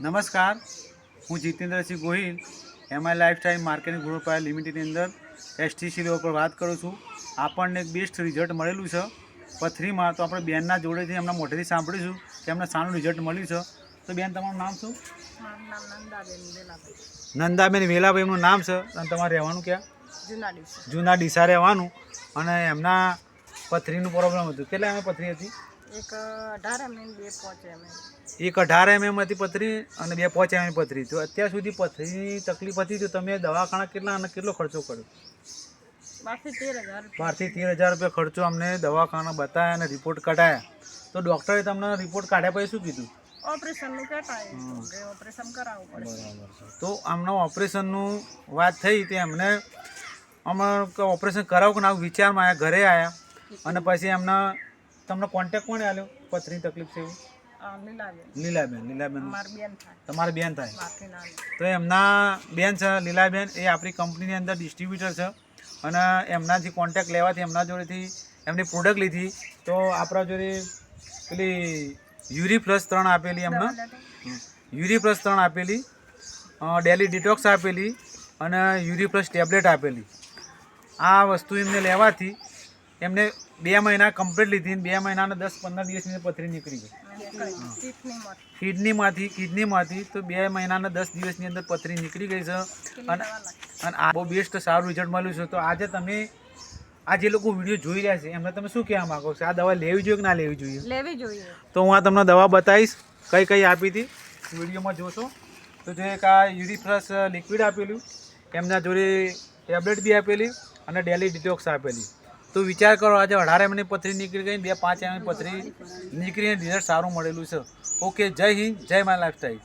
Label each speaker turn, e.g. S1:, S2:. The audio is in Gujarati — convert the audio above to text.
S1: નમસ્કાર, હું Jitendrasinh Gohil MI lifestyle marketing group લિમિટેડની અંદર એસટીસી લેવલ પર વાત કરું છું. આપણને એક બેસ્ટ રિઝલ્ટ મળેલું છે પથરીમાં. તો આપણે બેનના જોડેથી એમના મોઢેથી સાંભળીશું કે એમને સારું રિઝલ્ટ મળ્યું છે. તો બેન, તમારું નામ શું?
S2: મારું નામ નંદાબેન વેલાભાઈ.
S1: નંદાબેન વેલાભાઈ એમનું નામ છે. અને તમારે રહેવાનું ક્યાં? જૂના ડીસા રહેવાનું. અને એમના પથરીનું પ્રોબ્લેમ હતું. કેટલા એમ પથરી હતી?
S2: એક 18 mm 2.5 mm.
S1: એક 18 mm હતી પથરી અને 2.5 mm પથરી. તો અત્યાર સુધી પથરીની તકલીફ હતી તો તમે દવાખાના કેટલા અને કેટલો ખર્ચો કર્યો? 12 થી 13,000 રૂપિયા ખર્ચો અમને દવાખાના બતાવ્યા અને રિપોર્ટ કઢાયા. તો ડૉક્ટરે તમને રિપોર્ટ કાઢ્યા પછી શું કીધું?
S2: ઓપરેશનનું કહેતા ઓપરેશન કરાવવું પડે.
S1: બરાબર. તો આમના ઓપરેશનનું વાત થઈ તે એમને અમે ઓપરેશન કરાવું કે ના વિચારમાં આવ્યા, ઘરે આવ્યા અને પછી એમને તમને કોન્ટેક્ટ કોણે આપ્યો? પથરીની તકલીફ છે એવું? લીલાબેન તમારી બેન થાય. તો એમના બેન છે લીલાબેન, એ આપણી કંપનીની અંદર ડિસ્ટ્રીબ્યુટર છે. અને એમનાથી કોન્ટેક્ટ લેવાથી એમના જોડેથી એમની પ્રોડક્ટ લીધી. તો આપણા જોડે પેલી યુરી પ્લસ 3 આપેલી, એમને યુરી પ્લસ 3 આપેલી, ડેલી ડિટોક્સ આપેલી અને યુરી પ્લસ ટેબ્લેટ આપેલી. આ વસ્તુ એમને લેવાથી એમને 2 મહિના કમ્પ્લીટ લીધી. 2 મહિનાના 10-15 દિવસની પથરી નીકળી ગઈ કિડનીમાંથી. તો 2 મહિનાના 10 દિવસની અંદર પથરી નીકળી ગઈ છે. અને આ બહુ બેસ્ટ સારું રિઝલ્ટ મળ્યું છે. તો આજે તમે આ જે લોકો વિડીયો જોઈ રહ્યા છે એમને તમે શું કહેવા માગો છો? આ દવા લેવી જોઈએ કે ના લેવી જોઈએ?
S2: લેવી જોઈએ.
S1: તો હું આ તમને દવા બતાવીશ કઈ કઈ આપી હતી, વિડીયોમાં જોશો. તો જે એક આ યુરી પ્લસ લિક્વિડ આપેલું, એમના જોડે ટેબ્લેટ બી આપેલી અને ડેલી ડિટોક્સ આપેલી. તો વિચાર કરો, આજે 18 mm પથરી નીકળી ગઈ, 2-5 mm પથરી નીકળીને રિઝલ્ટ સારું મળેલું છે. ઓકે, જય હિન્દ, જય માય લાઈફસ્ટાઈલ.